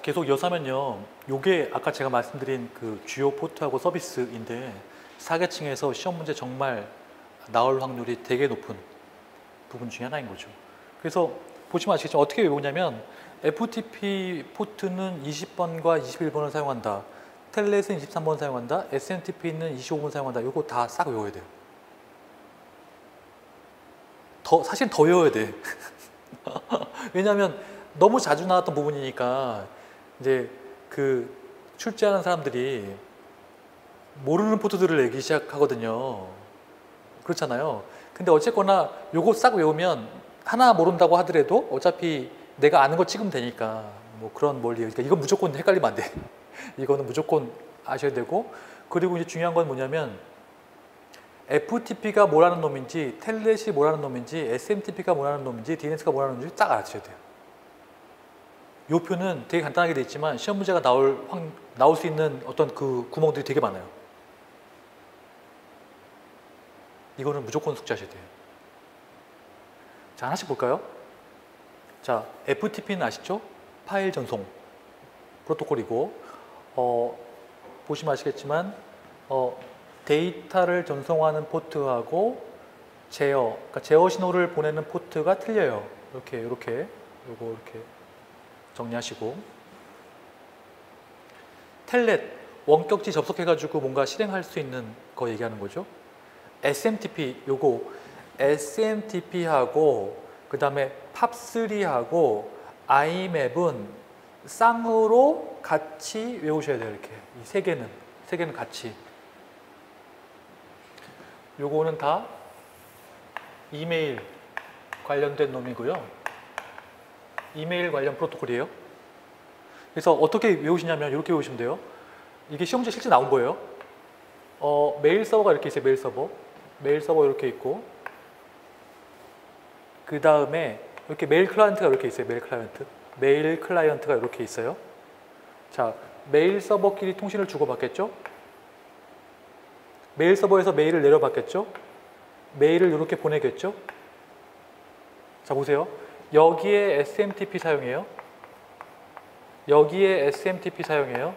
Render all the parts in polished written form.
계속 이어서 하면요. 요게 아까 제가 말씀드린 그 주요 포트하고 서비스인데 사계층에서 시험 문제 정말 나올 확률이 되게 높은 부분 중에 하나인 거죠. 그래서 보시면 아시겠지만 어떻게 외우냐면 FTP 포트는 20번과 21번을 사용한다. 텔넷은 23번 사용한다. SMTP는 25번 사용한다. 요거 다 싹 외워야 돼요. 사실 더 외워야 돼. 왜냐하면 너무 자주 나왔던 부분이니까 이제 그 출제하는 사람들이 모르는 포트들을 내기 시작하거든요. 그렇잖아요. 근데 어쨌거나 요거 싹 외우면 하나 모른다고 하더라도 어차피 내가 아는 거 찍으면 되니까 뭐 그런 원리. 그러니까 이건 무조건 헷갈리면 안 돼. 이거는 무조건 아셔야 되고, 그리고 이제 중요한 건 뭐냐면 FTP가 뭐라는 놈인지, 텔넷이 뭐라는 놈인지, SMTP가 뭐라는 놈인지, DNS가 뭐라는 놈인지 딱 알아주셔야 돼요. 이 표는 되게 간단하게 돼 있지만 시험 문제가 나올 수 있는 어떤 그 구멍들이 되게 많아요. 이거는 무조건 숙지하셔야 돼요. 자, 하나씩 볼까요? 자, FTP는 아시죠? 파일 전송 프로토콜이고, 보시면 아시겠지만 데이터를 전송하는 포트하고 그러니까 제어 신호를 보내는 포트가 틀려요. 이렇게 요거 이렇게 정리하시고, 텔넷 원격지 접속해가지고 뭔가 실행할 수 있는 거 얘기하는 거죠. SMTP 요거 SMTP하고 그 다음에 팝3하고 IMAP은 쌍으로 같이 외우셔야 돼요. 이렇게 이 세 개는 같이. 요거는 다 이메일 관련된 놈이고요. 이메일 관련 프로토콜이에요. 그래서 어떻게 외우시냐면 이렇게 외우시면 돼요. 이게 시험 문제 실제 나온 거예요. 메일 서버가 이렇게 있어요. 메일 서버 이렇게 있고, 그 다음에 이렇게 메일 클라이언트가 이렇게 있어요. 메일 클라이언트가 이렇게 있어요. 자, 메일 서버끼리 통신을 주고받겠죠? 메일 서버에서 메일을 내려받겠죠? 메일을 이렇게 보내겠죠? 자, 보세요. 여기에 SMTP 사용해요. 여기에 SMTP 사용해요.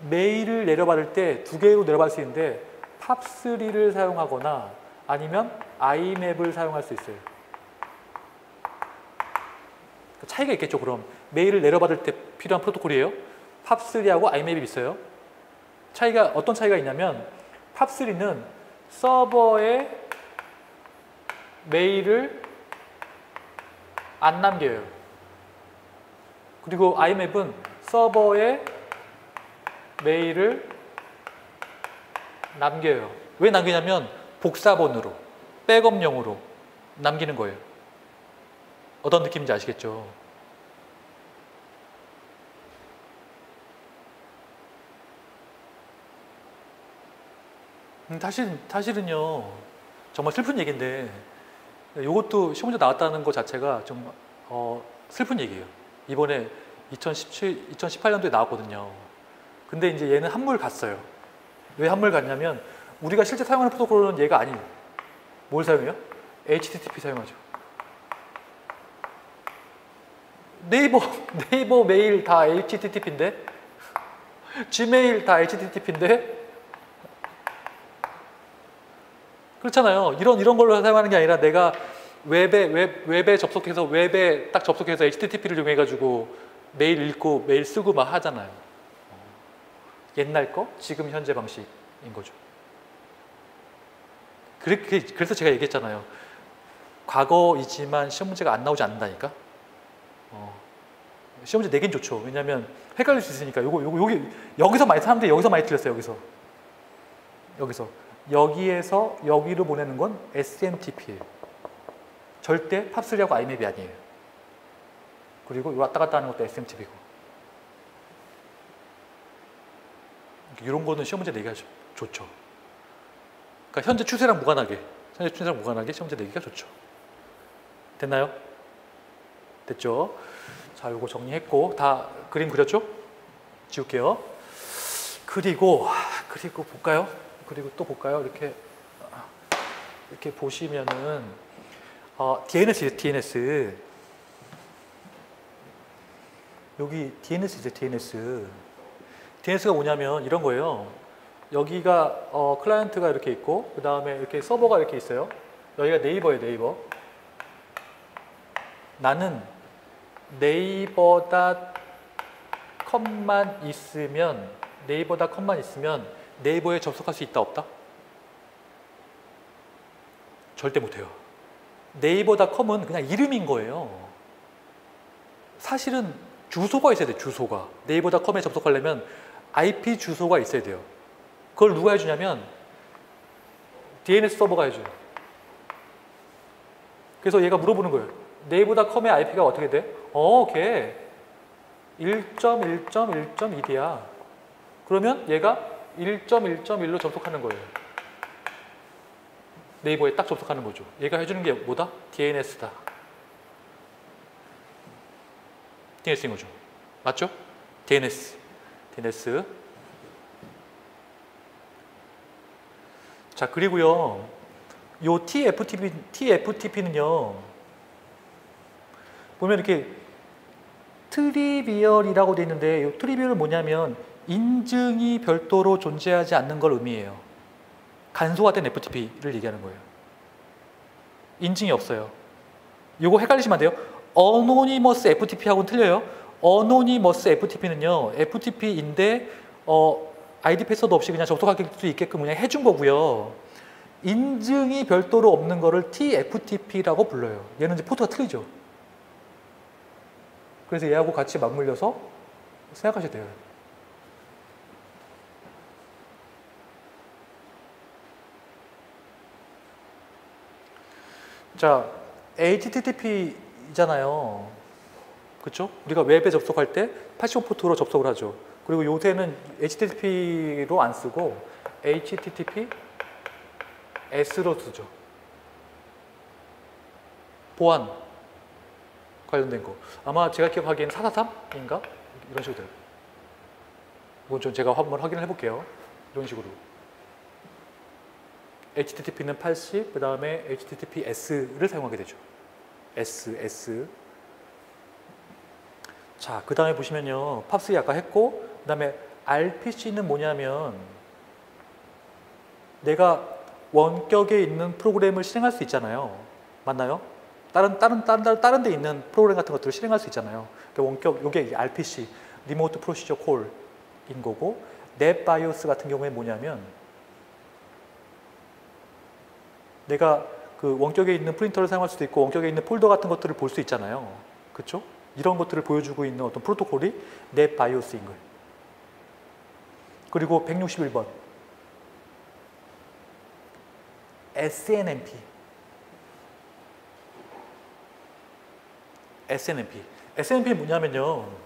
메일을 내려받을 때 두 개로 내려받을 수 있는데 팝3를 사용하거나 아니면 IMAP을 사용할 수 있어요. 차이가 있겠죠. 그럼 메일을 내려받을 때 필요한 프로토콜이에요. 팝3하고 IMAP이 있어요. 어떤 차이가 있냐면 팝3는 서버에 메일을 안 남겨요. 그리고 IMAP은 서버에 메일을 남겨요. 왜 남기냐면 복사본으로, 백업용으로 남기는 거예요. 어떤 느낌인지 아시겠죠? 사실은요, 정말 슬픈 얘기인데 이것도 시험 문제 나왔다는 것 자체가 좀 슬픈 얘기예요. 이번에 2018년도에 나왔거든요. 근데 이제 얘는 한물 갔어요. 왜 한물 갔냐면 우리가 실제 사용하는 프로토콜은 얘가 아니에요. 뭘 사용해요? HTTP 사용하죠. 네이버 메일 다 HTTP인데, 지메일 다 HTTP인데, 그렇잖아요. 이런 걸로 사용하는 게 아니라 내가 웹에 접속해서 HTTP를 이용해가지고 메일 읽고 메일 쓰고 막 하잖아요. 옛날 거, 지금 현재 방식인 거죠. 그래서 제가 얘기했잖아요. 과거이지만 시험 문제가 안 나오지 않는다니까. 시험 문제 내긴 좋죠. 왜냐하면 헷갈릴 수 있으니까. 여기서 사람들이 여기서 많이 틀렸어요. 여기에서 여기로 보내는 건 SMTP예요. 절대 팝3하고 IMAP이 아니에요. 그리고 왔다 갔다 하는 것도 SMTP고. 이런 거는 시험 문제 내기가 좋죠. 그러니까 현재 추세랑 무관하게 시험 문제 내기가 좋죠. 됐나요? 됐죠? 자, 요거 정리했고 다 그림 그렸죠? 지울게요. 그리고 볼까요? 이렇게 보시면은 DNS죠, DNS. 여기 DNS죠, DNS. DNS가 뭐냐면 이런 거예요. 여기가 클라이언트가 이렇게 있고 그 다음에 이렇게 서버가 이렇게 있어요. 여기가 네이버예요, 네이버. 나는 네이버.com만 있으면 네이버.com만 있으면 네이버에 접속할 수 있다, 없다? 절대 못해요. 네이버.com은 그냥 이름인 거예요. 사실은 주소가 있어야 돼요, 주소가. 네이버.com에 접속하려면 IP 주소가 있어야 돼요. 그걸 누가 해주냐면 DNS 서버가 해줘요. 그래서 얘가 물어보는 거예요. 네이버.com의 IP가 어떻게 돼? 걔 1.1.1.1야. 그러면 얘가 1.1.1로 접속하는 거예요. 네이버에 딱 접속하는 거죠. 얘가 해주는 게 뭐다? DNS다. DNS인 거죠. 맞죠? DNS. DNS. 자, 그리고요. 요 TFTP는요. 보면 이렇게 트리비얼이라고 되어 있는데 이 트리비얼은 뭐냐면 인증이 별도로 존재하지 않는 걸 의미해요. 간소화된 FTP를 얘기하는 거예요. 인증이 없어요. 이거 헷갈리시면 안 돼요. 어노니머스 FTP하고는 틀려요. 어노니머스 FTP는요. FTP인데 아이디 패스워드 없이 그냥 접속할 수 있게끔 그냥 해준 거고요. 인증이 별도로 없는 거를 TFTP라고 불러요. 얘는 이제 포트가 틀리죠. 그래서 얘하고 같이 맞물려서 생각하셔야 돼요. 자, HTTP잖아요. 그렇죠? 우리가 웹에 접속할 때 85포트로 접속을 하죠. 그리고 요새는 HTTP로 안 쓰고 HTTPS로 쓰죠. 보안 관련된 거. 아마 제가 기억하기엔 443인가? 이런 식으로 돼요. 이건 좀 제가 한번 확인을 해볼게요. 이런 식으로. HTTP는 80, 그 다음에 HTTPS를 사용하게 되죠. S. 자, 그 다음에 보시면요. 팝3 아까 했고, 그 다음에 RPC는 뭐냐면 내가 원격에 있는 프로그램을 실행할 수 있잖아요. 맞나요? 다른 데 있는 프로그램 같은 것들을 실행할 수 있잖아요. 그러니까 원격, 요게 RPC, 리모트 프로시저 콜인 거고, 넷바이오스 같은 경우에 뭐냐면 내가 그 원격에 있는 프린터를 사용할 수도 있고 원격에 있는 폴더 같은 것들을 볼 수 있잖아요. 그렇죠? 이런 것들을 보여주고 있는 어떤 프로토콜이 넷바이오스인 거예요. 그리고 161번 SNMP. SNMP는 뭐냐면요.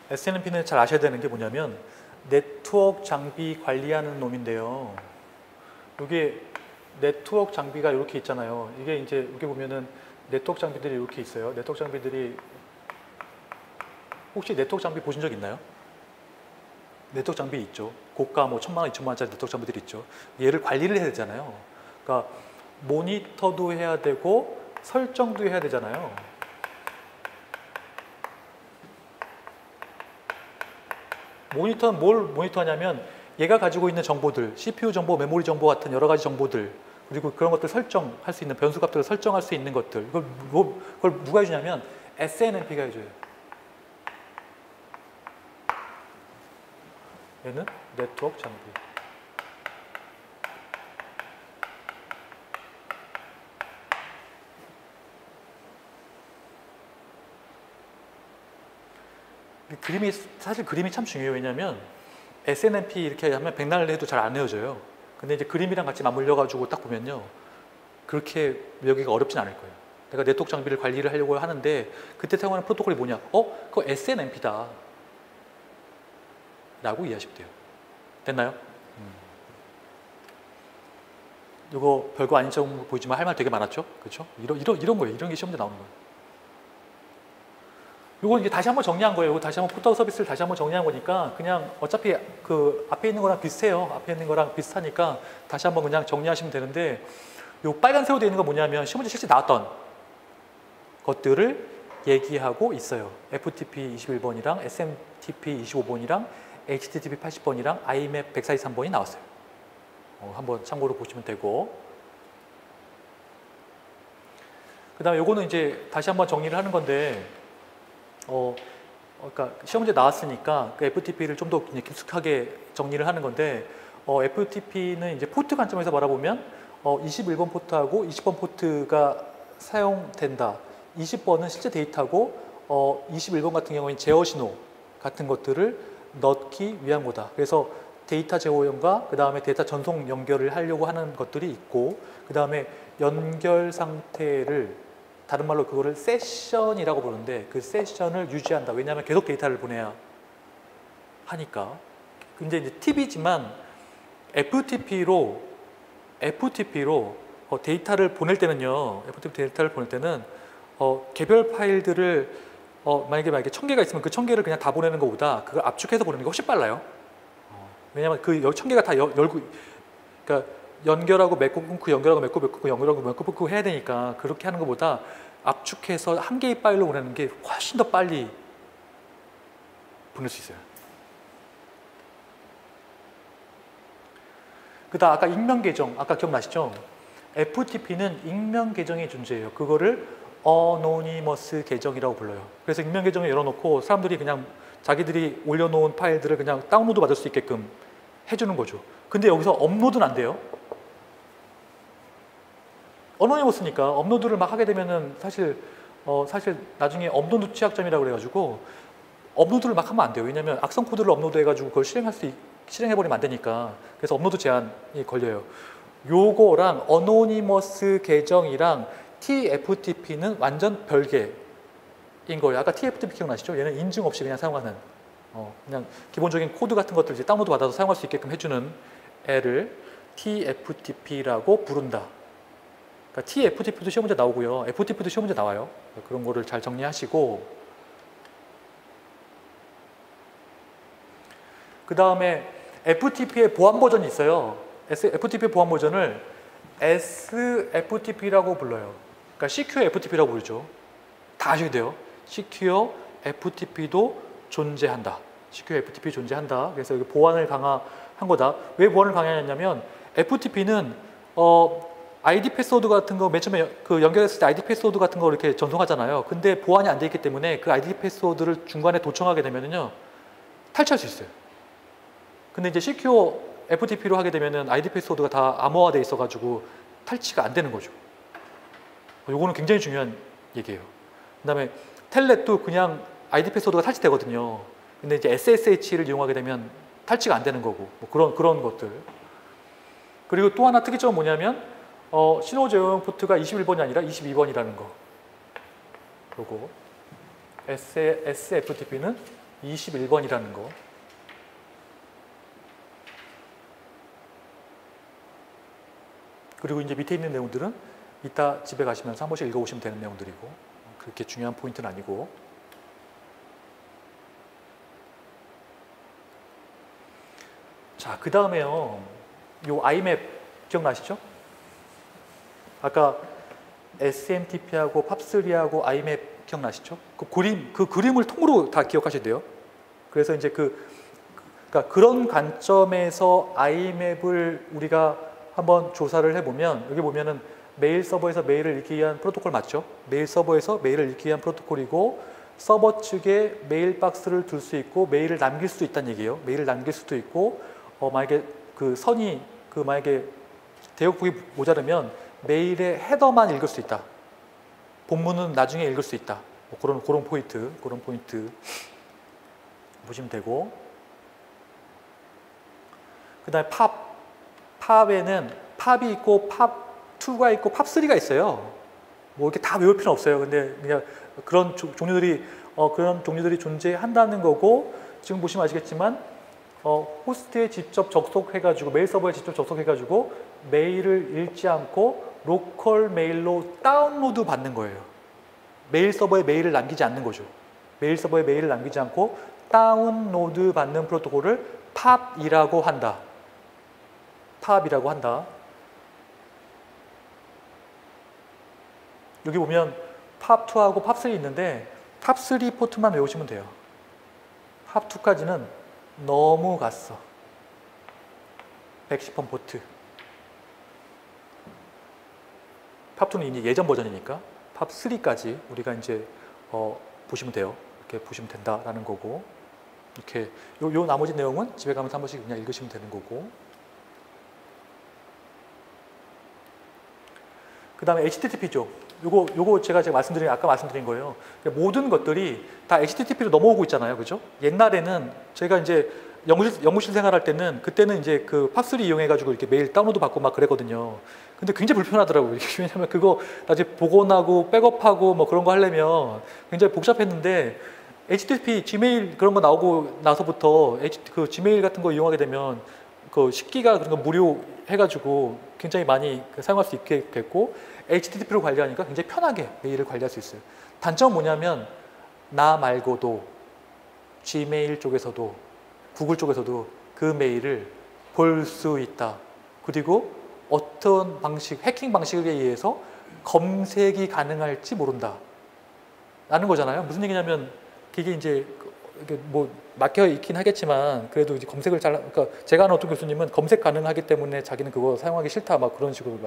SNMP는 잘 아셔야 되는 게 뭐냐면 네트워크 장비 관리하는 놈인데요. 이게 네트워크 장비가 이렇게 있잖아요. 이게 이제 여기 보면은 네트워크 장비들이 이렇게 있어요. 네트워크 장비들이 혹시 네트워크 장비 보신 적 있나요? 네트워크 장비 있죠. 고가 뭐 1000만 원, 2000만 원짜리 네트워크 장비들이 있죠. 얘를 관리를 해야 되잖아요. 그러니까 모니터도 해야 되고 설정도 해야 되잖아요. 모니터는 뭘 모니터하냐면 얘가 가지고 있는 정보들, CPU 정보, 메모리 정보 같은 여러 가지 정보들, 그리고 그런 것들 설정할 수 있는 변수값들을 설정할 수 있는 것들, 그걸 누가 해주냐면 SNMP가 해줘요. 얘는 네트워크 장비. 사실 그림이 참 중요해요. 왜냐면 SNMP 이렇게 하면 백날을 해도 잘 안 외워져요. 근데 이제 그림이랑 같이 맞물려 가지고 딱 보면요, 그렇게 외우기가 어렵진 않을 거예요. 내가 네트워크 장비를 관리를 하려고 하는데 그때 사용하는 프로토콜이 뭐냐? 그거 SNMP다 라고 이해하시면 돼요. 됐나요? 이거 별거 아닌 척 보이지만 할 말 되게 많았죠? 그렇죠? 이런 거예요. 이런 게 시험에 나오는 거예요. 요건 이제 다시 한번 정리한 거예요. 요거 다시 한번 포털 서비스를 다시 한번 정리한 거니까 그냥 어차피 그 앞에 있는 거랑 비슷해요. 앞에 있는 거랑 비슷하니까 다시 한번 그냥 정리하시면 되는데 요 빨간색으로 되어 있는 건 뭐냐면 시험 문제 실제 나왔던 것들을 얘기하고 있어요. FTP 21번이랑 SMTP 25번이랑 HTTP 80번이랑 IMAP 143번이 나왔어요. 한번 참고로 보시면 되고 그 다음에 요거는 이제 다시 한번 정리를 하는 건데 그러니까 시험 문제 나왔으니까 그 FTP를 좀 더 깊숙하게 정리를 하는 건데 FTP는 이제 포트 관점에서 바라보면 21번 포트하고 20번 포트가 사용된다. 20번은 실제 데이터고 21번 같은 경우에는 제어 신호 같은 것들을 넣기 위한 거다. 그래서 데이터 제어용과 그 다음에 데이터 전송 연결을 하려고 하는 것들이 있고 그 다음에 연결 상태를 다른 말로 그거를 세션이라고 부르는데 그 세션을 유지한다. 왜냐하면 계속 데이터를 보내야 하니까. 근데 이제 팁이지만 FTP로 데이터를 보낼 때는요. FTP 데이터를 보낼 때는 개별 파일들을 만약에 1000개가 있으면 그 1000개를 그냥 다 보내는 것보다 그걸 압축해서 보내는 게 훨씬 빨라요. 왜냐하면 그 1000개가 다 열고 그러니까 연결하고 맺고 끊고 연결하고 맺고 끊고 연결하고 맺고 끊고 해야 되니까 그렇게 하는 것보다 압축해서 한 개의 파일로 보내는 게 훨씬 더 빨리 보낼 수 있어요. 그다음 아까 익명 계정 아까 기억나시죠? FTP는 익명 계정이 존재해요. 그거를 어노니머스 계정이라고 불러요. 그래서 익명 계정을 열어놓고 사람들이 그냥 자기들이 올려놓은 파일들을 그냥 다운로드 받을 수 있게끔 해주는 거죠. 근데 여기서 업로드는 안 돼요. 어노니머스니까 업로드를 막 하게 되면은 사실 나중에 업로드 취약점이라고 그래가지고 업로드를 막 하면 안 돼요. 왜냐면 악성 코드를 업로드해가지고 그걸 실행해버리면 안 되니까. 그래서 업로드 제한이 걸려요. 요거랑 어노니머스 계정이랑 TFTP는 완전 별개인 거예요. 아까 TFTP 기억나시죠? 얘는 인증 없이 그냥 사용하는 그냥 기본적인 코드 같은 것들 이제 다운로드 받아서 사용할 수 있게끔 해주는 애를 TFTP라고 부른다. 그러니까 TFTP도 시험 문제 나오고요. FTP도 시험 문제 나와요. 그런 거를 잘 정리하시고 그 다음에 FTP의 보안 버전이 있어요. FTP의 보안 버전을 SFTP라고 불러요. 그러니까 Secure FTP라고 부르죠. 다 아셔야 돼요. Secure FTP도 존재한다. Secure FTP 존재한다. 그래서 여기 보안을 강화한 거다. 왜 보안을 강화했냐면 FTP는 ID 패스워드 같은 거 맨 처음에 그 연결했을 때 ID 패스워드 같은 거 이렇게 전송하잖아요. 근데 보안이 안 돼 있기 때문에 그 ID 패스워드를 중간에 도청하게 되면요 탈취할 수 있어요. 근데 이제 Secure FTP로 하게 되면은 ID 패스워드가 다 암호화돼 있어가지고 탈취가 안 되는 거죠. 요거는 굉장히 중요한 얘기예요. 그다음에 텔넷도 그냥 ID 패스워드가 탈취되거든요. 근데 이제 SSH를 이용하게 되면 탈취가 안 되는 거고 뭐 그런 것들. 그리고 또 하나 특이점은 뭐냐면 신호 제어용 포트가 21번이 아니라 22번이라는 거. 그리고 SFTP는 21번이라는 거. 그리고 이제 밑에 있는 내용들은 이따 집에 가시면서 한 번씩 읽어보시면 되는 내용들이고 그렇게 중요한 포인트는 아니고. 자, 그 다음에요. 요 IMAP 기억나시죠? 아까 SMTP하고 팝3하고 IMAP 기억나시죠? 그 그림을 통으로 다 기억하셔야 돼요. 그래서 이제 그러니까 그런 관점에서 IMAP을 우리가 한번 조사를 해보면 여기 보면은 메일 서버에서 메일을 읽기 위한 프로토콜 맞죠? 메일 서버에서 메일을 읽기 위한 프로토콜이고 서버 측에 메일 박스를 둘 수 있고 메일을 남길 수도 있다는 얘기예요. 메일을 남길 수도 있고 만약에 그 선이 만약에 대역폭이 모자르면 메일의 헤더만 읽을 수 있다. 본문은 나중에 읽을 수 있다. 뭐 그런 포인트 보시면 되고 그 다음에 팝에는 팝이 있고 팝2가 있고 팝3가 있어요. 뭐 이렇게 다 외울 필요는 없어요. 근데 그냥 그런 종류들이 존재한다는 거고 지금 보시면 아시겠지만 호스트에 직접 접속해가지고 메일 서버에 직접 접속해가지고 메일을 읽지 않고 로컬 메일로 다운로드 받는 거예요. 메일 서버에 메일을 남기지 않는 거죠. 메일 서버에 메일을 남기지 않고 다운로드 받는 프로토콜을 팝이라고 한다. 팝이라고 한다. 여기 보면 팝2하고 팝3 있는데 팝3 포트만 외우시면 돼요. 팝2까지는 너무 갔어. 110번 포트. 팝2는 이제 예전 버전이니까 팝3까지 우리가 이제 보시면 돼요. 이렇게 보시면 된다라는 거고, 이렇게 요 나머지 내용은 집에 가면서 한 번씩 그냥 읽으시면 되는 거고. 그 다음에 HTTP죠. 요거 제가 아까 말씀드린 거예요. 모든 것들이 다 HTTP로 넘어오고 있잖아요. 그죠? 옛날에는 제가 이제 연구실 생활할 때는 그때는 이제 그 팝3 이용해가지고 이렇게 메일 다운로드 받고 막 그랬거든요. 근데 굉장히 불편하더라고요. 왜냐면 그거 나중에 복원하고 백업하고 뭐 그런 거 하려면 굉장히 복잡했는데 HTTP, Gmail 그런 거 나오고 나서부터 그 Gmail 같은 거 이용하게 되면 그 10기가 그런 거 무료 해가지고 굉장히 많이 사용할 수 있게 됐고, HTTP로 관리하니까 굉장히 편하게 메일을 관리할 수 있어요. 단점은 뭐냐면 나 말고도 Gmail 쪽에서도 구글 쪽에서도 그 메일을 볼 수 있다. 그리고 어떤 방식, 해킹 방식에 의해서 검색이 가능할지 모른다. 라는 거잖아요. 무슨 얘기냐면 그게 이제 뭐 막혀 있긴 하겠지만 그래도 이제 검색을 그러니까 제가 아는 어떤 교수님은 검색 가능하기 때문에 자기는 그거 사용하기 싫다 막 그런 식으로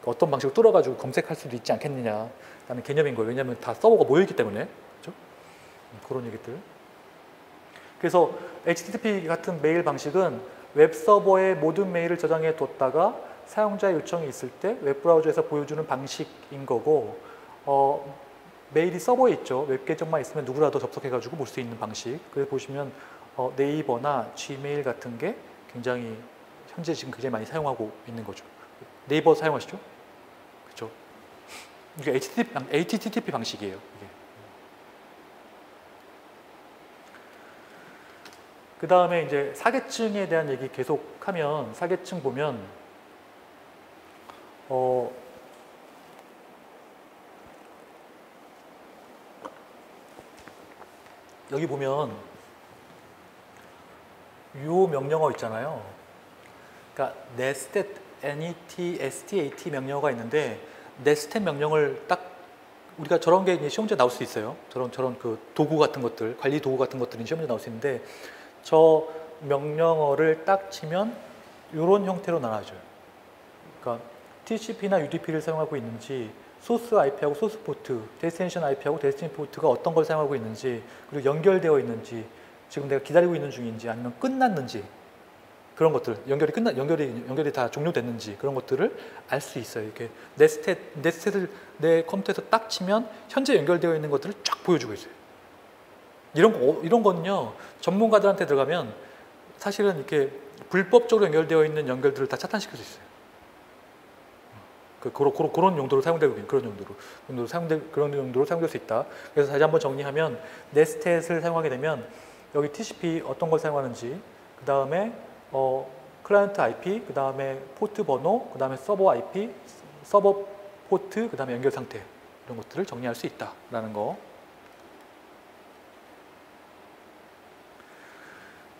어떤 방식으로 뚫어가지고 검색할 수도 있지 않겠느냐라는 개념인 거예요. 왜냐하면 다 서버가 모여있기 때문에. 그렇죠? 그런 얘기들. 그래서 HTTP 같은 메일 방식은 웹서버에 모든 메일을 저장해 뒀다가 사용자 요청이 있을 때 웹브라우저에서 보여주는 방식인 거고, 메일이 서버에 있죠. 웹 계정만 있으면 누구라도 접속해가지고 볼 수 있는 방식. 그래서 보시면 네이버나 Gmail 같은 게 굉장히 현재 지금 굉장히 많이 사용하고 있는 거죠. 네이버 사용하시죠? 그렇죠? 이게 HTTP 방식이에요. 이게. 그 다음에 이제 사계층에 대한 얘기 계속하면 사계층 보면 여기 보면 요 명령어 있잖아요. 그러니까 nested NET 명령어가 있는데 nested 명령을 딱 우리가 저런 게 시험 문제 나올 수 있어요. 저런 그 도구 같은 것들, 관리 도구 같은 것들이 시험 문제 나올 수 있는데 저 명령어를 딱 치면 이런 형태로 나눠져요. 그러니까 TCP나 UDP를 사용하고 있는지, 소스 IP하고 소스 포트, 데스티네이션 IP하고 데스티니 포트가 어떤 걸 사용하고 있는지, 그리고 연결되어 있는지, 지금 내가 기다리고 있는 중인지, 아니면 끝났는지, 그런 것들, 연결이 다 종료됐는지 그런 것들을 알 수 있어요. 이렇게 네스텟을 내 컴퓨터에서 딱 치면 현재 연결되어 있는 것들을 쫙 보여주고 있어요. 이런 거는요, 전문가들한테 들어가면 사실은 이렇게 불법적으로 연결되어 있는 연결들을 다 차단시킬 수 있어요. 그런 용도로 사용되고 있는 그런 용도로 사용될 수 있다. 그래서 다시 한번 정리하면 네스텟을 사용하게 되면 여기 TCP 어떤 걸 사용하는지, 그 다음에 클라이언트 IP, 그 다음에 포트 번호, 그 다음에 서버 IP, 서버 포트, 그 다음에 연결 상태, 이런 것들을 정리할 수 있다라는 거.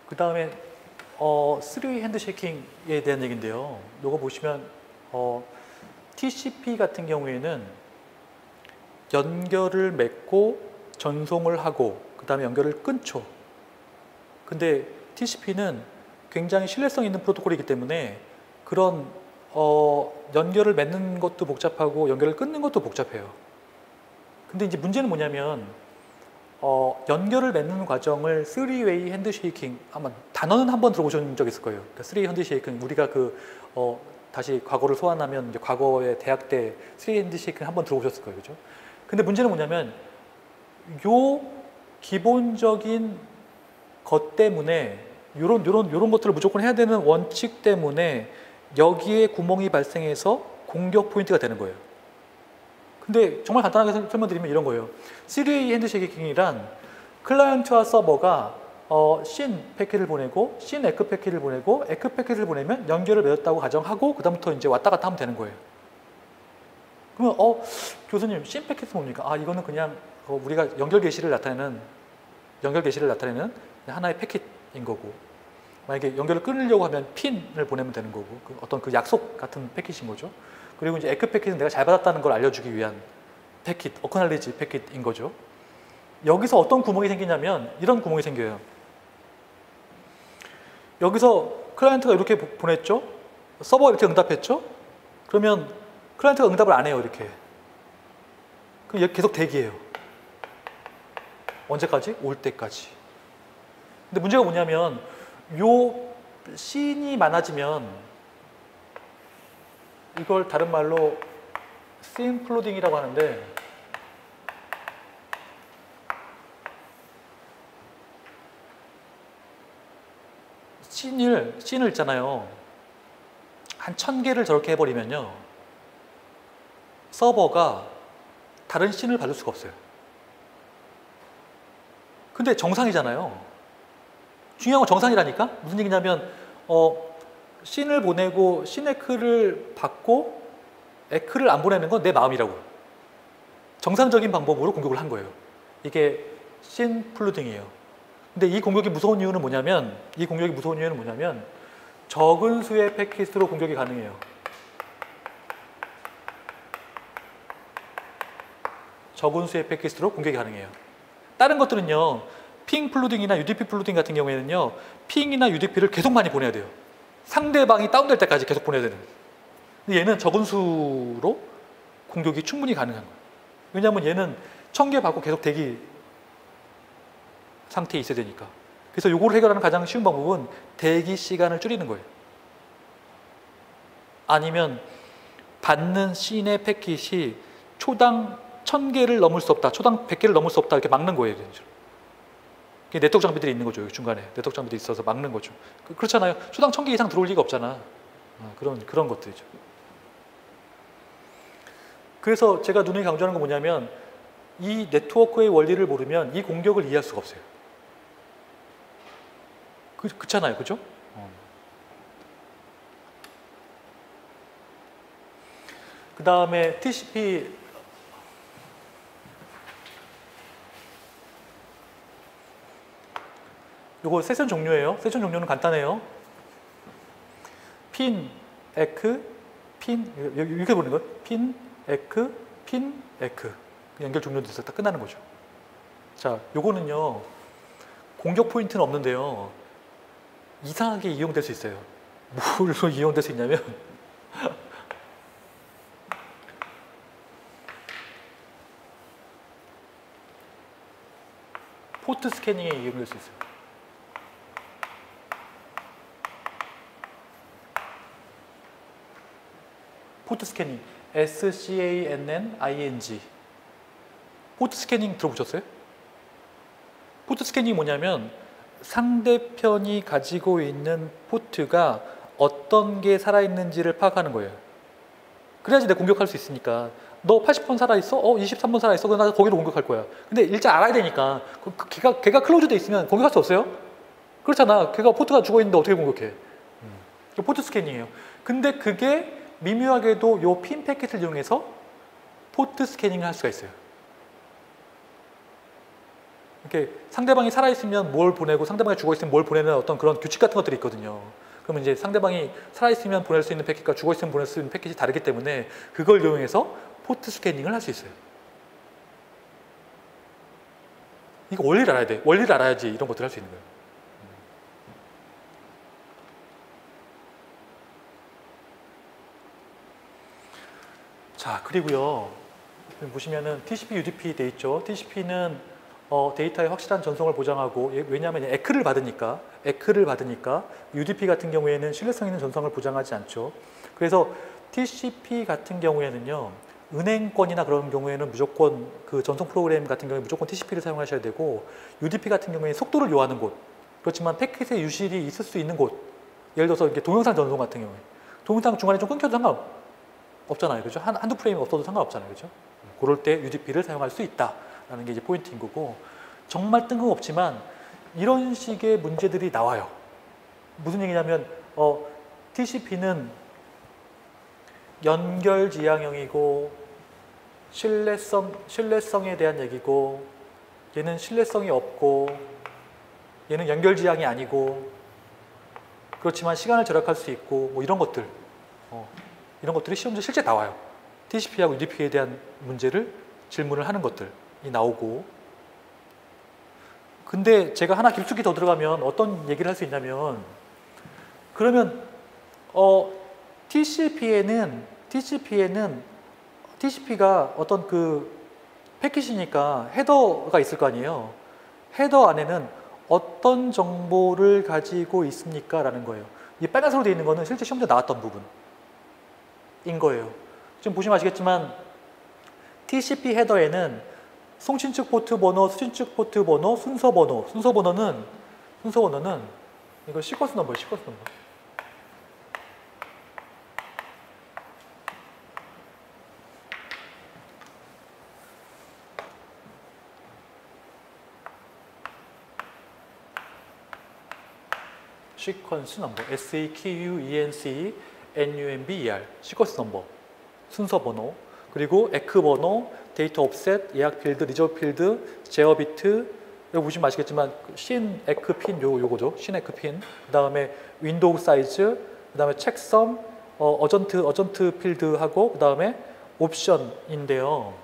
그 다음에 3-way 핸드쉐이킹에 대한 얘기인데요. 이거 보시면 TCP 같은 경우에는 연결을 맺고 전송을 하고 그 다음에 연결을 끊죠. 근데 TCP는 굉장히 신뢰성 있는 프로토콜이기 때문에 그런 연결을 맺는 것도 복잡하고 연결을 끊는 것도 복잡해요. 근데 이제 문제는 뭐냐면 연결을 맺는 과정을 3-way 핸드쉐이킹, 아마 단어는 한번 들어보신 적 있을 거예요. 그러니까 3-way 핸드쉐이킹, 우리가 다시 과거를 소환하면 이제 과거의 대학 때 3-way 핸드쉐이킹 한번 들어보셨을 거예요. 그죠? 근데 문제는 뭐냐면 요 기본적인 것 때문에 요런 것들을 무조건 해야 되는 원칙 때문에 여기에 구멍이 발생해서 공격 포인트가 되는 거예요. 근데 정말 간단하게 설명드리면 이런 거예요. 3-way 핸드쉐이킹이란 클라이언트와 서버가 SYN 패킷을 보내고 SYN 에크 패킷을 보내고 에크 패킷을 보내면 연결을 맺었다고 가정하고 그 다음부터 이제 왔다 갔다 하면 되는 거예요. 그러면 교수님 SYN 패킷은 뭡니까? 이거는 그냥 우리가 연결 개시를 나타내는 연결 개시를 나타내는 하나의 패킷인 거고, 만약에 연결을 끊으려고 하면 핀을 보내면 되는 거고, 어떤 그 약속 같은 패킷인 거죠. 그리고 이제 에크 패킷은 내가 잘 받았다는 걸 알려주기 위한 패킷, 어크날리지 패킷인 거죠. 여기서 어떤 구멍이 생기냐면 이런 구멍이 생겨요. 여기서 클라이언트가 이렇게 보냈죠. 서버가 이렇게 응답했죠. 그러면 클라이언트가 응답을 안 해요. 이렇게. 그럼 계속 대기해요. 언제까지? 올 때까지. 근데 문제가 뭐냐면 요 씬이 많아지면 이걸 다른 말로 씬 플로딩이라고 하는데, 씬을 있잖아요. 한 1000개를 저렇게 해버리면요, 서버가 다른 씬을 받을 수가 없어요. 근데 정상이잖아요. 중요한 건 정상이라니까? 무슨 얘기냐면 씬을 보내고 씬 에크를 받고 에크를 안 보내는 건 내 마음이라고. 정상적인 방법으로 공격을 한 거예요. 이게 씬 플루딩이에요. 근데 이 공격이 무서운 이유는 뭐냐면 적은 수의 패킷으로 공격이 가능해요. 적은 수의 패킷으로 공격이 가능해요. 다른 것들은요, 핑 플루딩이나 UDP 플루딩 같은 경우에는요, 핑이나 UDP를 계속 많이 보내야 돼요. 상대방이 다운될 때까지 계속 보내야 되는. 근데 얘는 적은 수로 공격이 충분히 가능한 거예요. 왜냐하면 얘는 1000개 받고 계속 대기 상태에 있어야 되니까. 그래서 이걸 해결하는 가장 쉬운 방법은 대기 시간을 줄이는 거예요. 아니면 받는 씬의 패킷이 초당 1000개를 넘을 수 없다, 초당 100개를 넘을 수 없다, 이렇게 막는 거예요. 네트워크 장비들이 있는 거죠. 중간에 네트워크 장비들이 있어서 막는 거죠. 그렇잖아요. 초당 1000개 이상 들어올 리가 없잖아. 그런 것들이죠. 그래서 제가 누누이 강조하는 건 뭐냐면 이 네트워크의 원리를 모르면 이 공격을 이해할 수가 없어요. 그렇잖아요. 그죠? 그 다음에 TCP 요거 세션 종료예요. 세션 종료는 간단해요. 핀, 에크, 핀, 이렇게 보는 거예요. 핀, 에크, 핀, 에크. 연결 종료돼서 딱 끝나는 거죠. 자, 요거는요, 공격 포인트는 없는데요, 이상하게 이용될 수 있어요. 뭘로 이용될 수 있냐면, 포트 스캐닝에 이용될 수 있어요. 포트 스캐닝, SCANNING. 포트 스캐닝 들어보셨어요? 포트 스캐닝이 뭐냐면 상대편이 가지고 있는 포트가 어떤 게 살아있는지를 파악하는 거예요. 그래야지 내가 공격할 수 있으니까. 너 80번 살아있어? 23번 살아있어? 그럼 나 거기로 공격할 거야. 근데 일단 알아야 되니까. 걔가 클로즈돼 있으면 공격할 수 없어요? 그렇잖아. 걔가 포트가 죽어있는데 어떻게 공격해? 포트 스캐닝이에요. 근데 그게 미묘하게도 요 핀 패킷을 이용해서 포트 스캐닝을 할 수가 있어요. 이렇게 상대방이 살아있으면 뭘 보내고 상대방이 죽어있으면 뭘 보내는 어떤 그런 규칙 같은 것들이 있거든요. 그러면 이제 상대방이 살아있으면 보낼 수 있는 패킷과 죽어있으면 보낼 수 있는 패킷이 다르기 때문에 그걸 이용해서 포트 스캐닝을 할 수 있어요. 이거 원리를 알아야 돼. 원리를 알아야지 이런 것들을 할 수 있는 거예요. 자, 그리고요, 보시면은 TCP, UDP 돼 있죠. TCP는 데이터의 확실한 전송을 보장하고, 왜냐하면 에크를 받으니까 UDP 같은 경우에는 신뢰성 있는 전송을 보장하지 않죠. 그래서 TCP 같은 경우에는요, 은행권이나 그런 경우에는 무조건 그 전송 프로그램 같은 경우에 무조건 TCP를 사용하셔야 되고, UDP 같은 경우에 속도를 요하는 곳, 그렇지만 패킷의 유실이 있을 수 있는 곳, 예를 들어서 이렇게 동영상 전송 같은 경우에 동영상 중간에 좀 끊겨도 상관없잖아요. 그죠? 한두 프레임이 없어도 상관없잖아요. 그죠? 그럴 때 UDP를 사용할 수 있다라는 게 이제 포인트인 거고, 정말 뜬금없지만 이런 식의 문제들이 나와요. 무슨 얘기냐면 TCP는 연결 지향형이고 신뢰성에 대한 얘기고, 얘는 신뢰성이 없고 얘는 연결 지향이 아니고 그렇지만 시간을 절약할 수 있고 뭐 이런 것들 이런 것들이 시험지에 실제 나와요. TCP하고 UDP에 대한 문제를 질문을 하는 것들이 나오고 근데 제가 하나 깊숙이 더 들어가면 어떤 얘기를 할 수 있냐면 그러면 TCP가 어떤 그 패킷이니까 헤더가 있을 거 아니에요. 헤더 안에는 어떤 정보를 가지고 있습니까? 라는 거예요. 이 빨간색으로 되어 있는 거는 실제 시험지에 나왔던 부분인 거예요. 지금 보시면 아시겠지만 TCP 헤더에는 송신 측 포트 번호, 수신 측 포트 번호, 순서번호는 이거 시퀀스 넘버예요. 시퀀스 넘버. 시퀀스 넘버, SEQUENC NUMBER, 시퀀스 넘버, 순서 번호, 그리고 에크 번호, 데이터 옵셋, 예약 필드, 리저브 필드, 제어 비트, 여기 보시면 아시겠지만 신 에크 핀 요거죠. 신 에크 핀. 그다음에 윈도우 사이즈, 그다음에 책섬, 어전트 필드하고 그다음에 옵션인데요.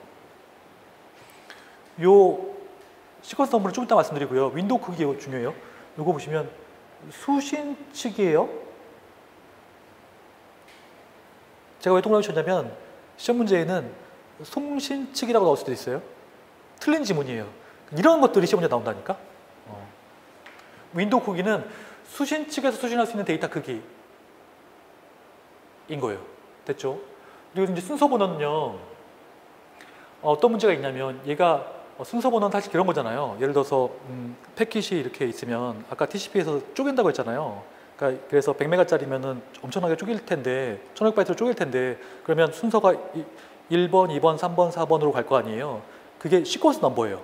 요 시퀀스 넘버는 좀 이따 말씀드리고요. 윈도우 크기 중요해요. 요거 보시면 수신 측이에요. 제가 왜 동그라미 쳤냐면 시험 문제에는 송신 측이라고 나올 수도 있어요. 틀린 지문이에요. 이런 것들이 시험 문제 나온다니까. 윈도우 크기는 수신 측에서 수신할 수 있는 데이터 크기인 거예요. 됐죠? 그리고 이제 순서 번호는요. 어떤 문제가 있냐면 얘가 순서 번호는 사실 그런 거잖아요. 예를 들어서 패킷이 이렇게 있으면 아까 TCP에서 쪼갠다고 했잖아요. 그러니까 그래서 100메가짜리면은 엄청나게 쪼갤 텐데 1600바이트로 쪼갤 텐데 그러면 순서가 1번, 2번, 3번, 4번으로 갈 거 아니에요. 그게 시퀀스 넘버예요.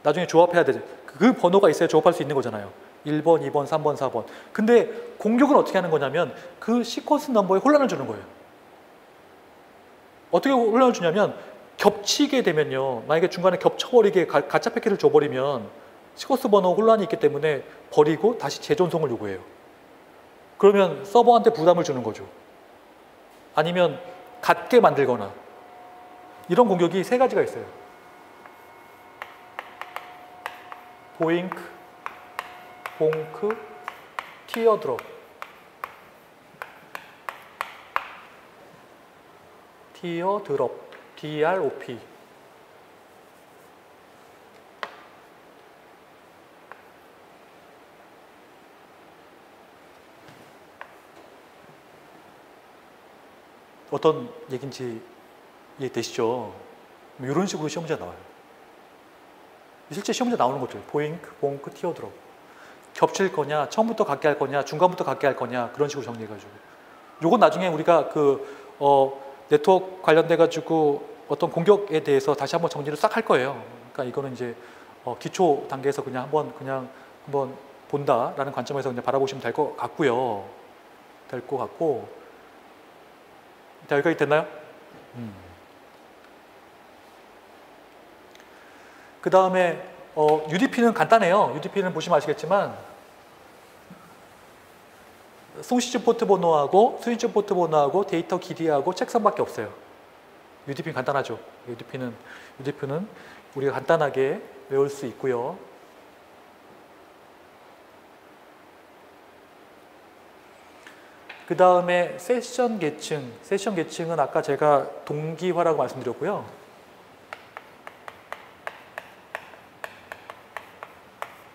나중에 조합해야 되죠. 그 번호가 있어야 조합할 수 있는 거잖아요. 1번, 2번, 3번, 4번. 근데 공격은 어떻게 하는 거냐면 그 시퀀스 넘버에 혼란을 주는 거예요. 어떻게 혼란을 주냐면 겹치게 되면요. 만약에 중간에 겹쳐버리게 가짜 패킷을 줘버리면 시퀀스 번호 혼란이 있기 때문에 버리고 다시 재전송을 요구해요. 그러면 서버한테 부담을 주는 거죠. 아니면 같게 만들거나 이런 공격이 세 가지가 있어요. 보잉크, 봉크, 티어드롭. 티어드롭, DROP. 어떤 얘기인지 이해되시죠? 이런 식으로 시험 문제가 나와요. 실제 시험 문제 나오는 거죠. 보잉크, 봉크, 티어드롭. 겹칠 거냐, 처음부터 같게 할 거냐, 중간부터 같게 할 거냐 그런 식으로 정리해가지고. 요건 나중에 우리가 네트워크 관련돼가지고 어떤 공격에 대해서 다시 한번 정리를 싹 할 거예요. 그러니까 이거는 이제 기초 단계에서 그냥 한번 본다라는 관점에서 그냥 바라보시면 될 것 같고요. 될 것 같고. 자, 여기까지 됐나요? 그 다음에 UDP는 간단해요. UDP는 보시면 아시겠지만 송시즌 포트 번호하고 수신층 포트 번호하고 데이터 길이하고 책선밖에 없어요. UDP는 간단하죠. UDP는 우리가 간단하게 외울 수 있고요. 그 다음에 세션 계층. 세션 계층은 아까 제가 동기화라고 말씀드렸고요.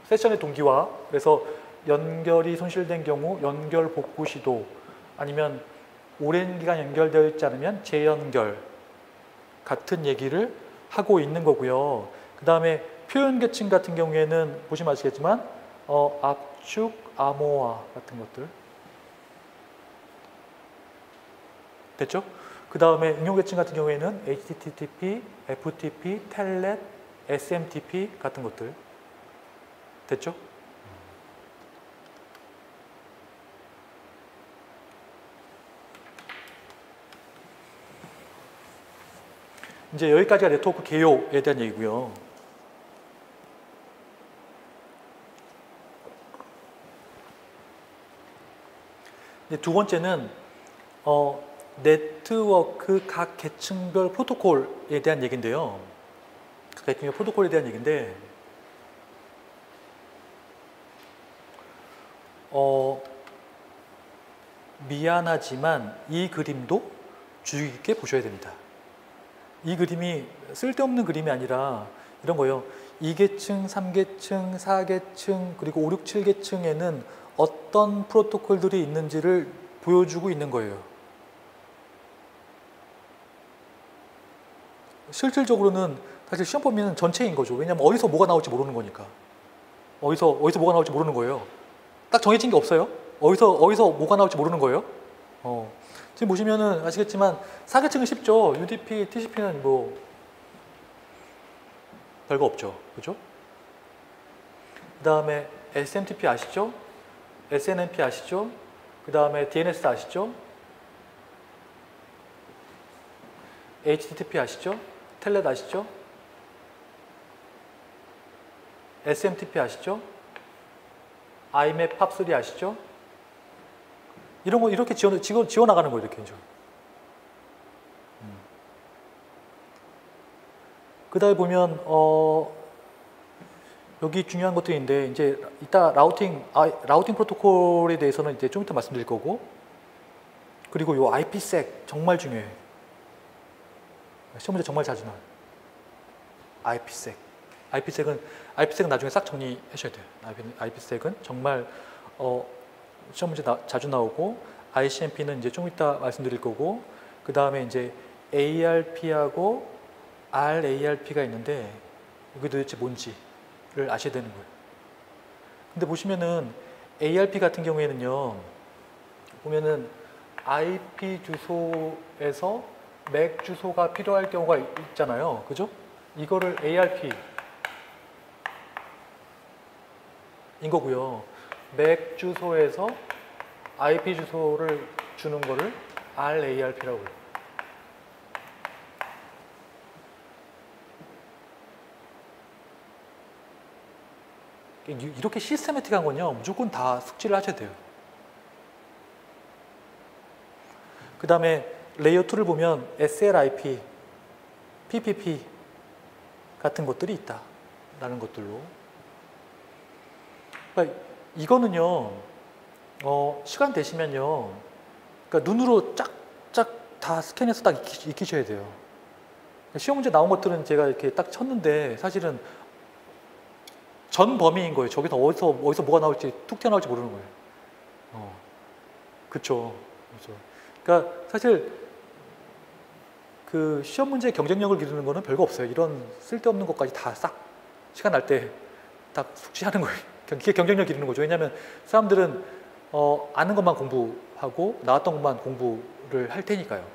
세션의 동기화. 그래서 연결이 손실된 경우 연결 복구 시도 아니면 오랜 기간 연결되어 있지 않으면 재연결 같은 얘기를 하고 있는 거고요. 그 다음에 표현 계층 같은 경우에는 보시면 아시겠지만 압축, 암호화 같은 것들 됐죠? 그 다음에 응용 계층 같은 경우에는 HTTP, FTP, 텔넷, SMTP 같은 것들 됐죠? 이제 여기까지가 네트워크 개요에 대한 얘기고요. 이제 두 번째는 네트워크 각 계층별 프로토콜에 대한 얘기인데요. 각 계층별 프로토콜에 대한 얘기인데 미안하지만 이 그림도 주의 깊게 보셔야 됩니다. 이 그림이 쓸데없는 그림이 아니라 이런 거예요. 2계층, 3계층, 4계층, 그리고 5, 6, 7계층에는 어떤 프로토콜들이 있는지를 보여주고 있는 거예요. 실질적으로는 사실 시험 범위는 전체인 거죠. 왜냐하면 어디서 뭐가 나올지 모르는 거니까. 어디서 뭐가 나올지 모르는 거예요. 딱 정해진 게 없어요. 어디서 뭐가 나올지 모르는 거예요. 지금 보시면은 아시겠지만 4계층은 쉽죠. UDP, TCP는 뭐 별거 없죠. 그죠? 그 다음에 SMTP 아시죠? SNMP 아시죠? 그 다음에 DNS 아시죠? HTTP 아시죠? 텔넷 아시죠? SMTP 아시죠? IMAP, POP3 아시죠? 이런 거 이렇게 지워나가는 거예요. 이렇게. 그 다음에 보면 여기 중요한 것들인데 이제 이따 라우팅 프로토콜에 대해서는 이제 좀 이따 말씀드릴 거고, 그리고 요 IPsec 정말 중요해요. 시험 문제 정말 자주 나와요. IPsec은 나중에 싹 정리하셔야 돼요. IPsec은 정말 시험 문제 자주 나오고, ICMP는 이제 좀 이따 말씀드릴 거고, 그 다음에 이제 ARP하고 RARP가 있는데 이게 도대체 뭔지를 아셔야 되는 거예요. 근데 보시면은 ARP 같은 경우에는요, 보면은 IP 주소에서 MAC 주소가 필요할 경우가 있잖아요. 그죠? 이거를 ARP 인 거고요. MAC 주소에서 IP 주소를 주는 거를 RARP라고 해요. 이렇게 시스테매틱한 건요, 무조건 다 숙지를 하셔야 돼요. 그 다음에 레이어 2를 보면 SLIP, PPP 같은 것들이 있다 라는 것들로. 그러니까 이거는요, 시간 되시면요, 그러니까 눈으로 쫙쫙 다 스캔해서 딱 익히셔야 돼요. 시험 문제 나온 것들은 제가 이렇게 딱 쳤는데 사실은 전 범위인 거예요. 저기서 어디서 뭐가 나올지 툭 튀어나올지 모르는 거예요. 그쵸. 그러니까 사실 그 시험 문제의 경쟁력을 기르는 거는 별거 없어요. 이런 쓸데없는 것까지 다 싹 시간 날 때 딱 숙지하는 거예요. 그게 경쟁력 기르는 거죠. 왜냐하면 사람들은 아는 것만 공부하고 나왔던 것만 공부를 할 테니까요.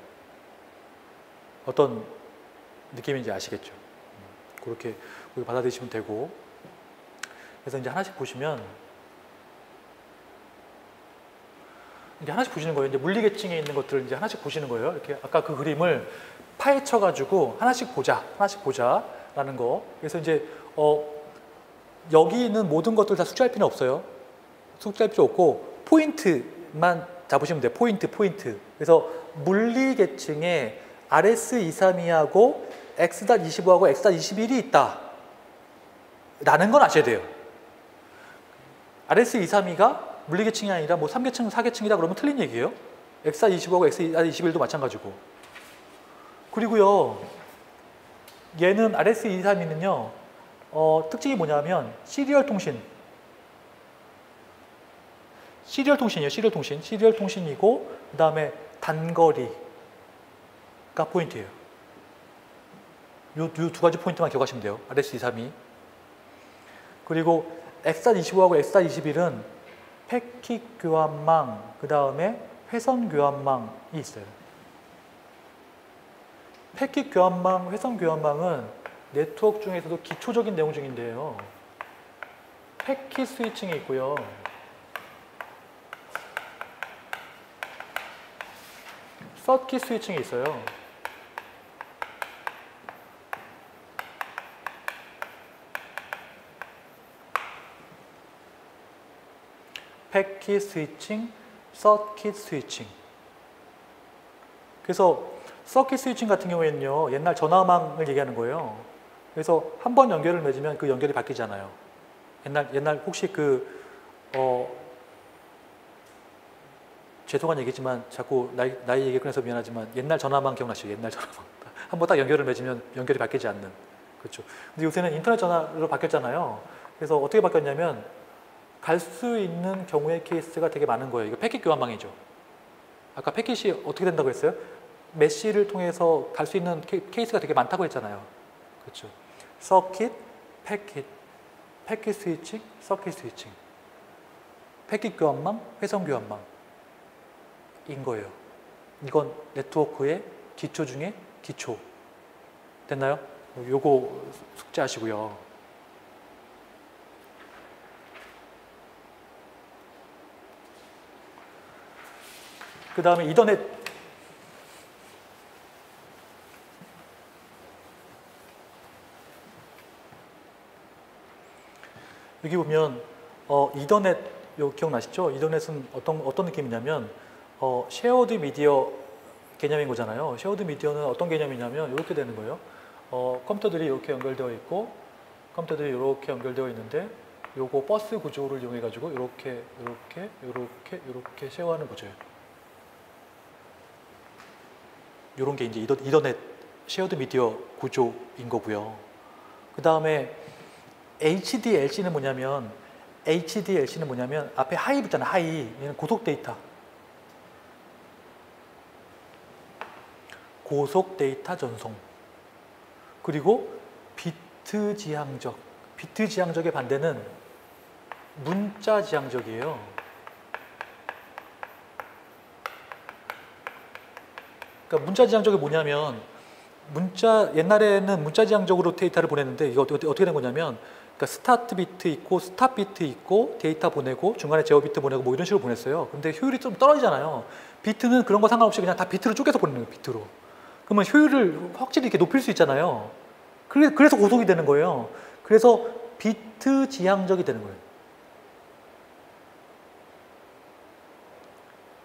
어떤 느낌인지 아시겠죠. 그렇게 받아들이시면 되고. 그래서 이제 하나씩 보시면, 이제 하나씩 보시는 거예요. 이제 물리 계층에 있는 것들을 이제 하나씩 보시는 거예요. 이렇게 아까 그 그림을 파헤쳐가지고 하나씩 보자라는 거. 그래서 이제 여기 있는 모든 것들 다 숙지할 필요는 없어요. 숙지할 필요 없고 포인트만 잡으시면 돼요. 포인트. 그래서 물리 계층에 RS232하고 X.25하고 X.21이 있다 라는 건 아셔야 돼요. RS232가 물리계층이 아니라 뭐 3계층, 4계층이다 그러면 틀린 얘기예요. X.25하고 X.21도 마찬가지고. 그리고요, 얘는 RS232는요, 특징이 뭐냐면 시리얼 통신이에요. 시리얼 통신이고, 그 다음에 단거리가 포인트예요. 요 두 가지 포인트만 기억하시면 돼요. RS232. 그리고 X.25하고 X.21은 패킷 교환망, 그 다음에 회선 교환망이 있어요. 패킷 교환망, 회선 교환망은 네트워크 중에서도 기초적인 내용 중인데요. 패킷 스위칭이 있고요. 서킷 스위칭이 있어요. 패킷 스위칭, 서킷 스위칭. 그래서 서킷 스위칭 같은 경우에는요, 옛날 전화망을 얘기하는 거예요. 그래서 한 번 연결을 맺으면 그 연결이 바뀌잖아요. 옛날 혹시 죄송한 얘기지만 자꾸 나이 얘기 꺼내서 미안하지만 옛날 전화망 기억나시죠? 옛날 전화망. 한 번 딱 연결을 맺으면 연결이 바뀌지 않는. 그렇죠. 근데 요새는 인터넷 전화로 바뀌었잖아요. 그래서 어떻게 바뀌었냐면 갈 수 있는 경우의 케이스가 되게 많은 거예요. 이거 패킷 교환망이죠. 아까 패킷이 어떻게 된다고 했어요? 메시를 통해서 갈 수 있는 케이스가 되게 많다고 했잖아요. 그렇죠. 서킷, 패킷 스위칭, 서킷 스위칭. 패킷 교환망, 회선 교환망인 거예요. 이건 네트워크의 기초 중에 기초. 됐나요? 요거 숙제하시고요. 그 다음에 이더넷. 여기 보면 이더넷 요 기억나시죠? 이더넷은 어떤 느낌이냐면 쉐어드 미디어 개념인 거잖아요. 쉐어드 미디어는 어떤 개념이냐면 이렇게 되는 거예요. 컴퓨터들이 이렇게 연결되어 있고 컴퓨터들이 이렇게 연결되어 있는데 요거 버스 구조를 이용해 가지고 이렇게 쉐어하는 구조예요. 요런 게 이제 이더넷 쉐어드 미디어 구조인 거고요. 그 다음에 HDLC는 뭐냐면 앞에 하이 붙잖아요. 하이. 얘는 고속 데이터. 고속 데이터 전송. 그리고 비트 지향적. 비트 지향적의 반대는 문자 지향적이에요. 그러니까 문자 지향적이 뭐냐면 옛날에는 문자 지향적으로 데이터를 보냈는데 이거 어떻게 된 거냐면 그러니까 스타트 비트 있고 스탑 비트 있고 데이터 보내고 중간에 제어 비트 보내고 뭐 이런 식으로 보냈어요. 근데 효율이 좀 떨어지잖아요. 비트는 그런 거 상관없이 그냥 다 비트로 쪼개서 보내는 거예요. 비트로. 그러면 효율을 확실히 이렇게 높일 수 있잖아요. 그래서 고속이 되는 거예요. 그래서 비트 지향적이 되는 거예요.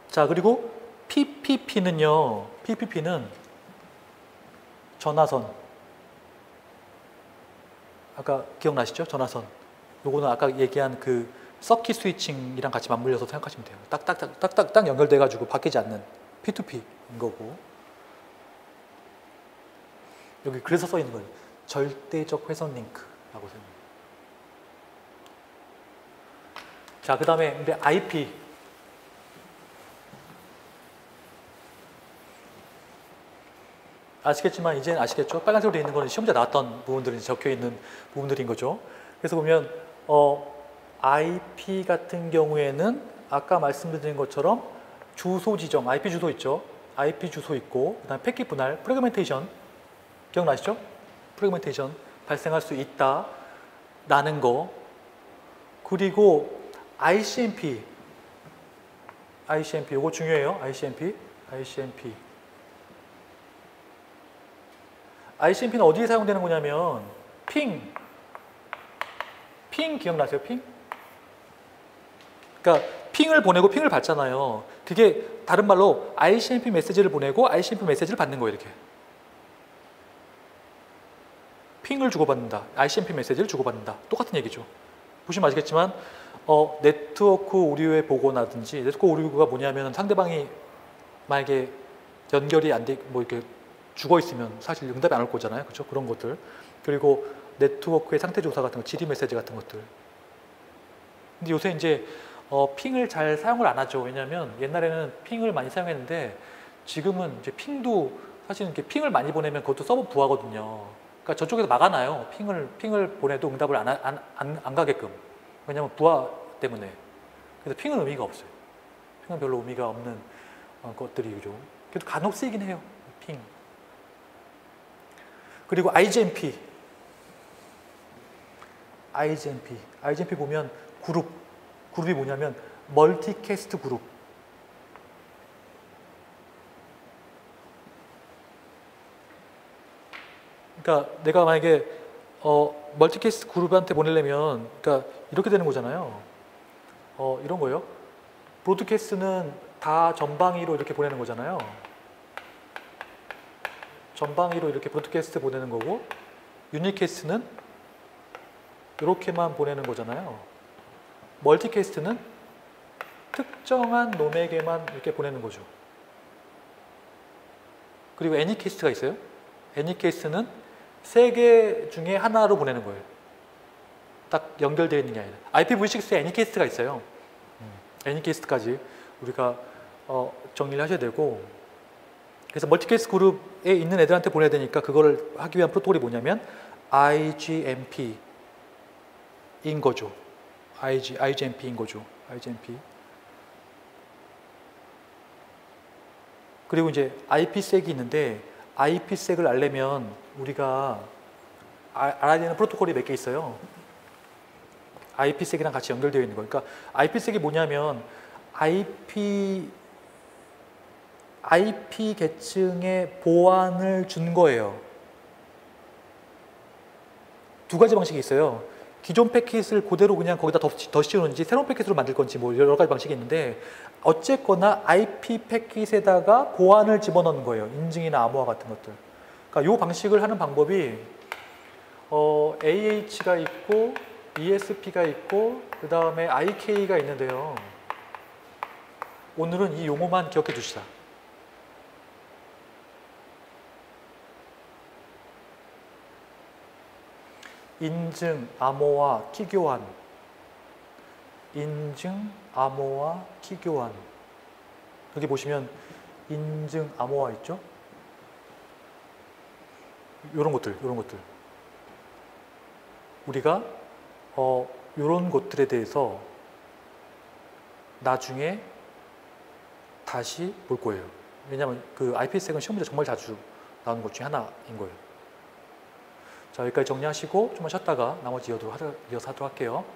자, 그리고 PPP는 전화선. 아까 기억나시죠? 전화선. 요거는 아까 얘기한 그 서킷 스위칭이랑 같이 맞물려서 생각하시면 돼요. 딱딱딱 연결돼가지고 바뀌지 않는 P2P인 거고. 여기 그래서 써 있는 거예요. 절대적 회선 링크라고 써있는. 자, 그 다음에 근데 IP. 아시겠지만 이제는 아시겠죠? 빨간색으로 되어 있는 거는 시험지에 나왔던 부분들이 적혀 있는 부분들인 거죠. 그래서 보면 IP 같은 경우에는 아까 말씀드린 것처럼 주소 지정, IP 주소 있죠? IP 주소 있고 그다음에 패킷 분할, 프래그멘테이션 기억나시죠? 프래그멘테이션 발생할 수 있다라는 거. 그리고 ICMP 이거 중요해요. ICMP는 어디에 사용되는 거냐면 핑 기억나세요? 핑? 그러니까 핑을 보내고 핑을 받잖아요. 그게 다른 말로 ICMP 메시지를 보내고 ICMP 메시지를 받는 거예요. 이렇게 핑을 주고받는다. ICMP 메시지를 주고받는다. 똑같은 얘기죠. 보시면 아시겠지만 네트워크 오류의 보고라든지 네트워크 오류가 뭐냐면 상대방이 만약에 연결이 안 돼, 뭐 이렇게 죽어 있으면 사실 응답이 안 올 거잖아요. 그렇죠? 그런 것들. 그리고 네트워크의 상태 조사 같은 거, 질의 메시지 같은 것들. 근데 요새 이제 핑을 잘 사용을 안 하죠. 왜냐하면 옛날에는 핑을 많이 사용했는데 지금은 이제 핑도 사실 이렇게 핑을 많이 보내면 그것도 서버 부하거든요. 그러니까 저쪽에서 막아놔요. 핑을 보내도 응답을 안 가게끔. 왜냐하면 부하 때문에. 그래서 핑은 의미가 없어요. 핑은 별로 의미가 없는 것들이죠. 그래도 간혹 쓰이긴 해요. 핑. 그리고 IGMP 보면 그룹이 뭐냐면 멀티캐스트 그룹. 그러니까 내가 만약에 멀티캐스트 그룹한테 보내려면 그러니까 이렇게 되는 거잖아요. 이런 거예요. 브로드캐스트는 다 전방위로 이렇게 보내는 거잖아요. 전방위로 이렇게 브로드캐스트 보내는 거고, 유니캐스트는 이렇게만 보내는 거잖아요. 멀티캐스트는 특정한 놈에게만 이렇게 보내는 거죠. 그리고 애니캐스트가 있어요. 애니캐스트는 3개 중에 하나로 보내는 거예요. 딱 연결되어 있는 게 아니라. IPv6에 애니캐스트가 있어요. 애니캐스트까지 우리가 정리를 하셔야 되고, 그래서 멀티캐스트 그룹에 있는 애들한테 보내야 되니까 그거를 하기 위한 프로토콜이 뭐냐면 IGMP인 거죠. IGMP인 거죠. IGMP. 그리고 이제 IPsek이 있는데, IPsek을 알려면 우리가 알아야 되는 프로토콜이 몇 개 있어요. IPsek이랑 같이 연결되어 있는 거예요. 그러니까 IPsek이 뭐냐면 IP 계층의 보안을 준 거예요. 2가지 방식이 있어요. 기존 패킷을 그대로 그냥 거기다 더 씌우는지 새로운 패킷으로 만들 건지 뭐 여러 가지 방식이 있는데, 어쨌거나 IP 패킷에다가 보안을 집어넣는 거예요. 인증이나 암호화 같은 것들. 그러니까 이 방식을 하는 방법이 AH가 있고 ESP가 있고 그 다음에 IK가 있는데요. 오늘은 이 용어만 기억해 두시다. 인증, 암호화, 키교환. 인증, 암호화, 키교환. 여기 보시면 인증, 암호화 있죠? 이런 것들. 우리가 이런 것들에 대해서 나중에 다시 볼 거예요. 왜냐하면 그 IPsek은 시험 문제 정말 자주 나오는 것 중에 하나인 거예요. 자, 여기까지 정리하시고 좀만 쉬었다가 나머지 이어서 하도록 할게요.